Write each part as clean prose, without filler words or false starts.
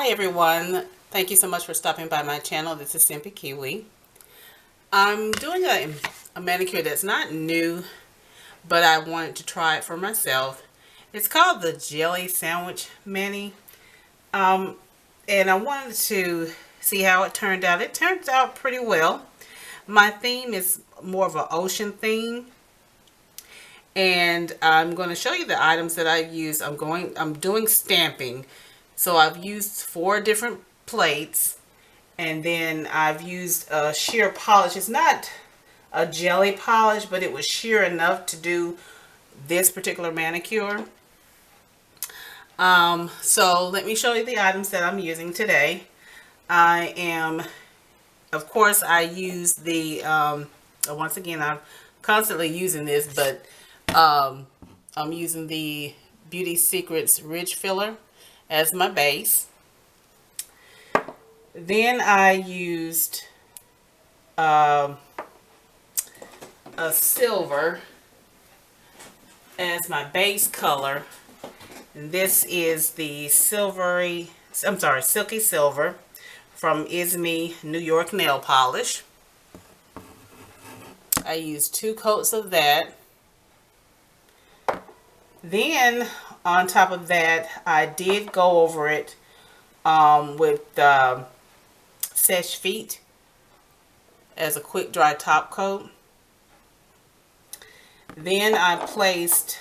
Hi everyone, thank you so much for stopping by my channel. This is Simply Kiwi. I'm doing a manicure that's not new, but I wanted to try it for myself. It's called the Jelly Sandwich Mani, and I wanted to see how it turned out. It turned out pretty well. My theme is more of an ocean theme, and I'm going to show you the items that I used. I'm doing stamping. So I've used 4 different plates, and then I've used a sheer polish. It's not a jelly polish, but it was sheer enough to do this particular manicure. So let me show you the items that I'm using today. Of course, I use the, once again, I'm constantly using this, but I'm using the Beauty Secrets Ridge Filler as my base. Then I used a silver as my base color, and this is the Silky Silver from IzMe New York nail polish. I used 2 coats of that. Then on top of that, I did go over it with Seche Vite as a quick dry top coat. Then I placed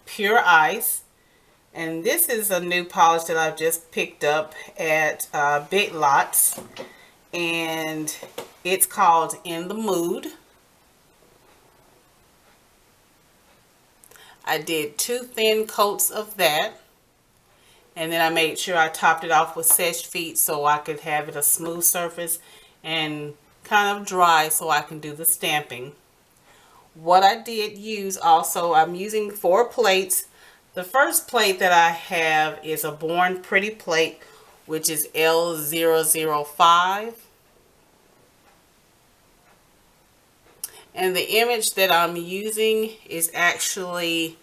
Pure Ice, and this is a new polish that I've just picked up at Big Lots, and it's called In the Mood. I did 2 thin coats of that, and then I made sure I topped it off with Seche Vite so I could have it a smooth surface and kind of dry so I can do the stamping. What I did use also, I'm using 4 plates. The first plate that I have is a Born Pretty plate, which is L005. And the image that I'm using is actually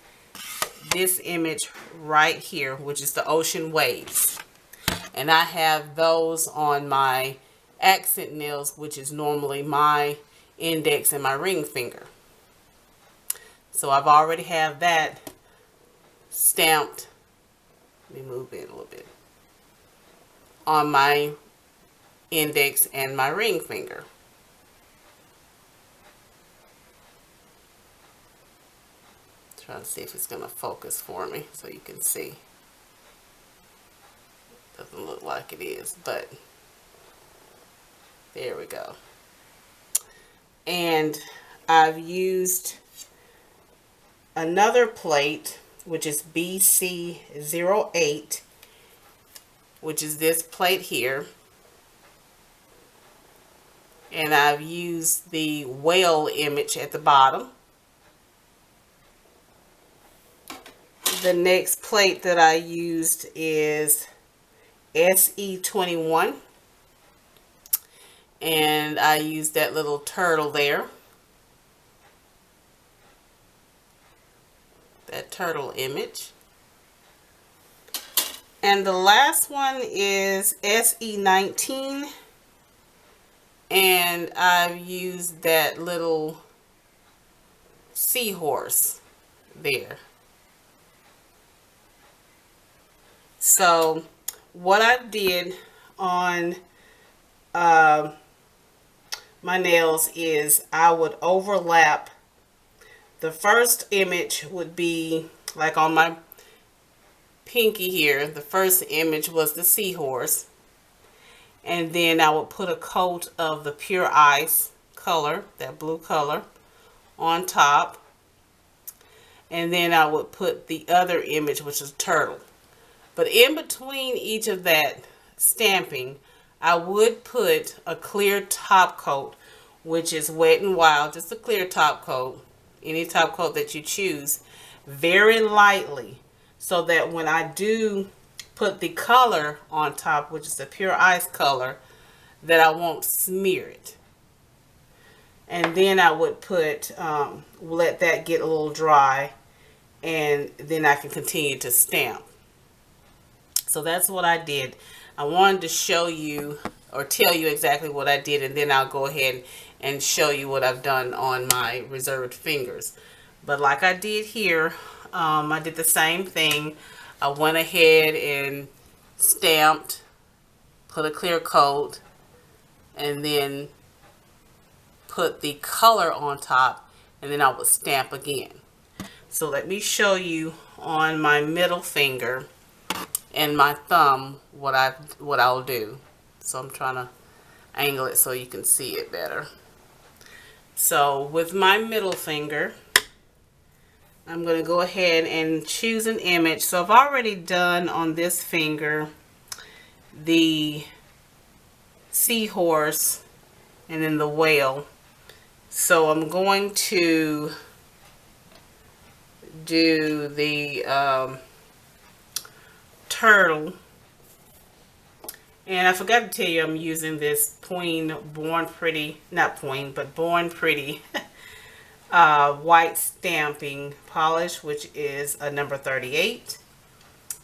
this image right here, which is the ocean waves. And I have those on my accent nails, which is normally my index and my ring finger. So I've already have that stamped. Let me move it a little bit. On my index and my ring finger. Trying to see if it's going to focus for me so you can see. Doesn't look like it is, but there we go. And I've used another plate, which is BC08, which is this plate here. And I've used the whale image at the bottom. The next plate that I used is SE21, and I used that little turtle there, that turtle image. And the last one is SE19, and I've used that little seahorse there. So what I did on my nails is I would overlap. The first image would be like on my pinky here. The first image was the seahorse, and then I would put a coat of the Pure Ice color, that blue color, on top, and then I would put the other image, which is turtle. But in between each of that stamping, I would put a clear top coat, which is Wet n Wild, just a clear top coat, any top coat that you choose, very lightly, so that when I do put the color on top, which is the Pure Ice color, that I won't smear it. And then I would put, let that get a little dry, and then I can continue to stamp. So that's what I did. I wanted to show you or tell you exactly what I did, and then I'll go ahead and show you what I've done on my reserved fingers. But like I did here, I did the same thing. I went ahead and stamped, put a clear coat, and then put the color on top, and then I would stamp again. So let me show you on my middle finger and my thumb what I'll do. So I'm trying to angle it so you can see it better. So with my middle finger, I'm going to go ahead and choose an image. So I've already done on this finger the seahorse and then the whale. So I'm going to do the turtle. And I forgot to tell you I'm using this Pueen Born Pretty, not Pueen, but Born Pretty white stamping polish, which is a number 38.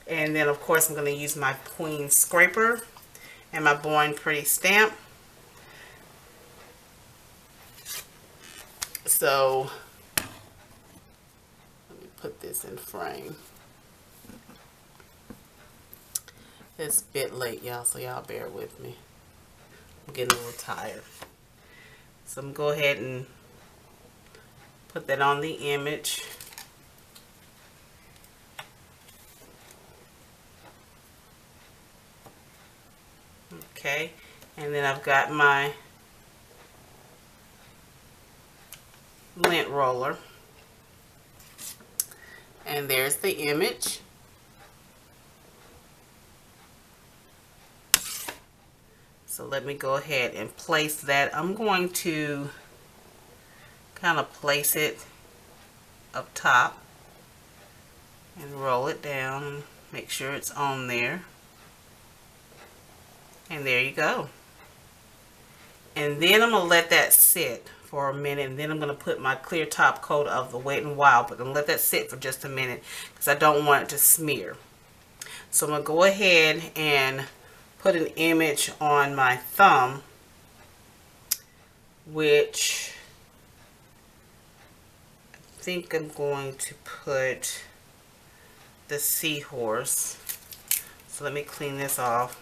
And then of course I'm going to use my Pueen Scraper and my Born Pretty stamp. So let me put this in frame. It's a bit late, y'all, so y'all bear with me. I'm getting a little tired. So I'm going to go ahead and put that on the image. Okay, and then I've got my lint roller. And there's the image. So let me go ahead and place that. I'm going to kind of place it up top and roll it down. Make sure it's on there. And there you go. And then I'm going to let that sit for a minute, and then I'm going to put my clear top coat of the Wet n Wild, but I'm going to let that sit for just a minute because I don't want it to smear. So I'm going to go ahead and put an image on my thumb, which I think I'm going to put the seahorse. So let me clean this off.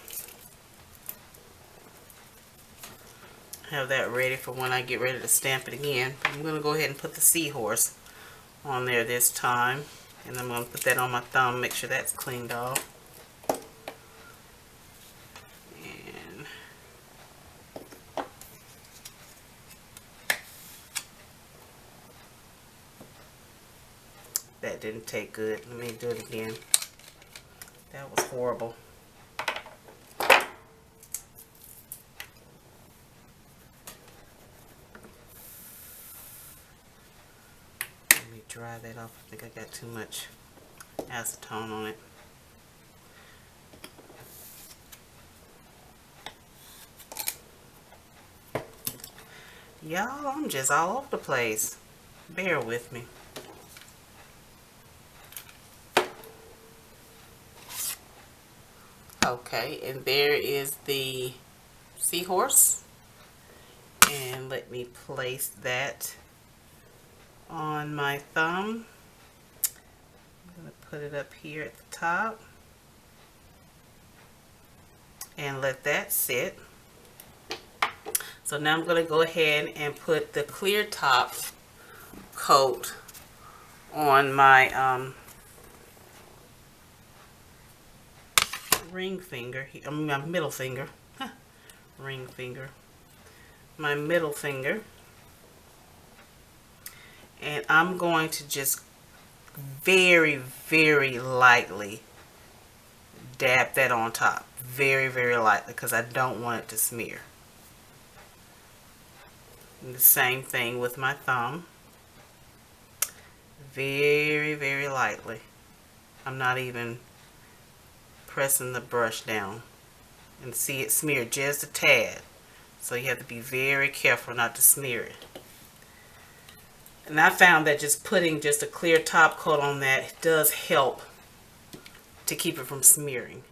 Have that ready for when I get ready to stamp it again. I'm going to go ahead and put the seahorse on there this time, and I'm going to put that on my thumb, make sure that's cleaned off. And that didn't take good. Let me do it again. That was horrible. Dry that off. I think I got too much acetone on it. Y'all, I'm just all over the place. Bear with me. Okay, and there is the seahorse. And let me place that on my thumb. I'm going to put it up here at the top and let that sit. So now I'm going to go ahead and put the clear top coat on my ring finger, my middle finger, ring finger, my middle finger. And I'm going to just very, very lightly dab that on top. Very, very lightly, because I don't want it to smear. And the same thing with my thumb. Very, very lightly. I'm not even pressing the brush down. And see it smear just a tad. So you have to be very careful not to smear it. And I found that just putting just a clear top coat on that does help to keep it from smearing.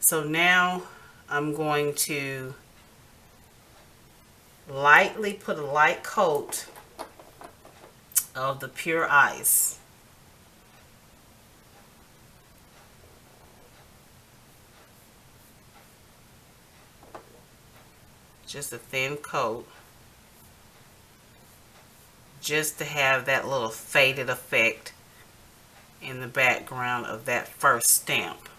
So now I'm going to lightly put a light coat of the pure ice. Just a thin coat, just to have that little faded effect in the background of that first stamp.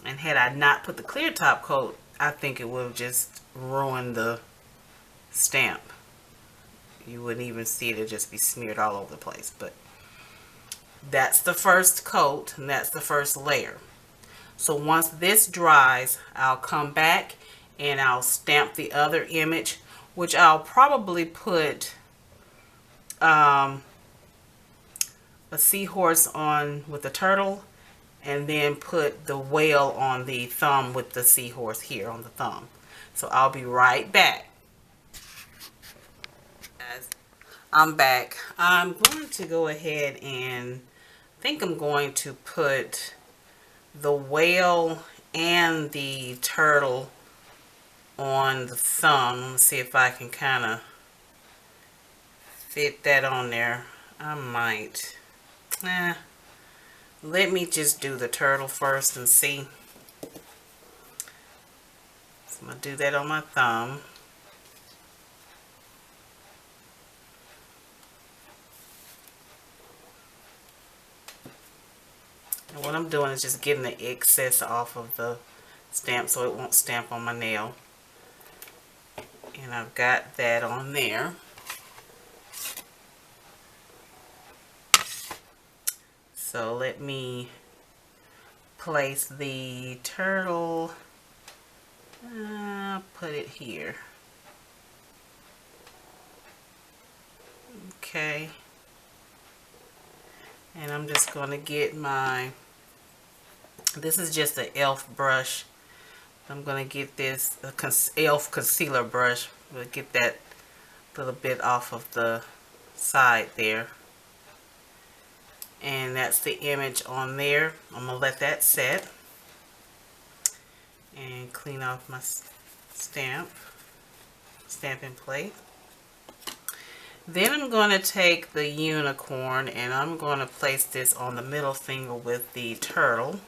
And had I not put the clear top coat, I think it would have just ruined the stamp. You wouldn't even see it, it'd just be smeared all over the place. But that's the first coat, and that's the first layer. So once this dries, I'll come back and I'll stamp the other image, which I'll probably put a seahorse on with the turtle, and then put the whale on the thumb with the seahorse here on the thumb. So I'll be right back. I'm back. I'm going to go ahead and I think I'm going to put the whale and the turtle on the thumb. Let me see if I can kind of fit that on there. I might. Let me just do the turtle first and see. So I'm going to do that on my thumb. And what I'm doing is just getting the excess off of the stamp so it won't stamp on my nail. And I've got that on there. So let me place the turtle, put it here. Okay. And I'm just going to get my, this is just an e.l.f. brush. I'm going to get this e.l.f. concealer brush. We'll get that little bit off of the side there. And that's the image on there. I'm going to let that set. And clean off my stamping plate. Then I'm going to take the unicorn and I'm going to place this on the middle finger with the turtle.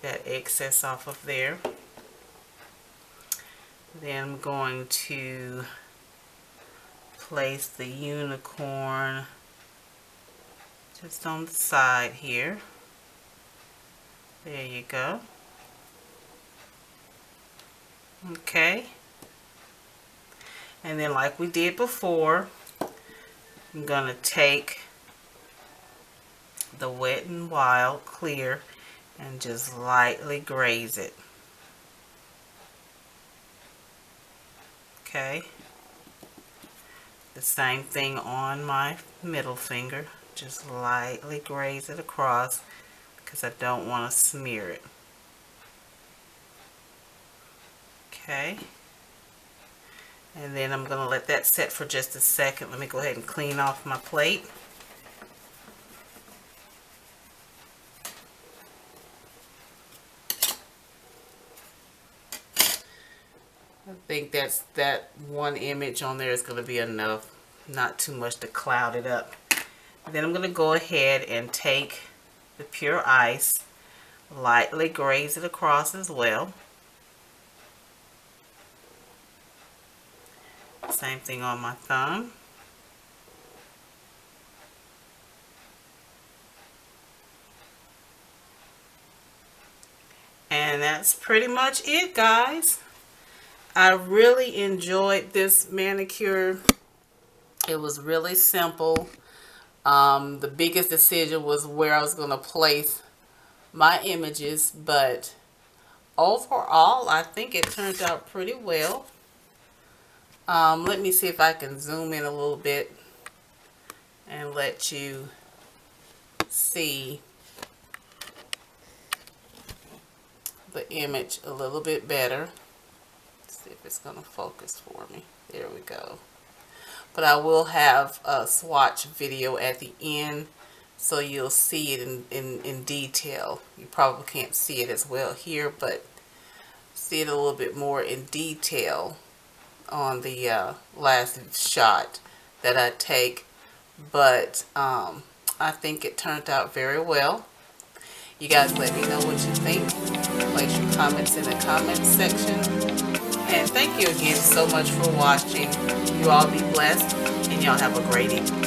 That excess off of there. Then I'm going to place the unicorn just on the side here. There you go. Okay. And then like we did before, I'm going to take the Wet n Wild clear and just lightly graze it. Okay. The same thing on my middle finger. Just lightly graze it across because I don't want to smear it. Okay. And then I'm going to let that set for just a second. Let me go ahead and clean off my plate. I think that one image on there is going to be enough. Not too much to cloud it up. Then I'm going to go ahead and take the pure ice, lightly graze it across as well. Same thing on my thumb. And that's pretty much it, guys. I really enjoyed this manicure. It was really simple. The biggest decision was where I was going to place my images, but overall I think it turned out pretty well. Let me see if I can zoom in a little bit and let you see the image a little bit better. Let's see if it's going to focus for me. There we go. But I will have a swatch video at the end, so you'll see it in detail. You probably can't see it as well here, but see it a little bit more in detail on the last shot that I take. But I think it turned out very well. You guys let me know what you think. Place your comments in the comments section. And thank you again so much for watching. You all be blessed, and y'all have a great evening.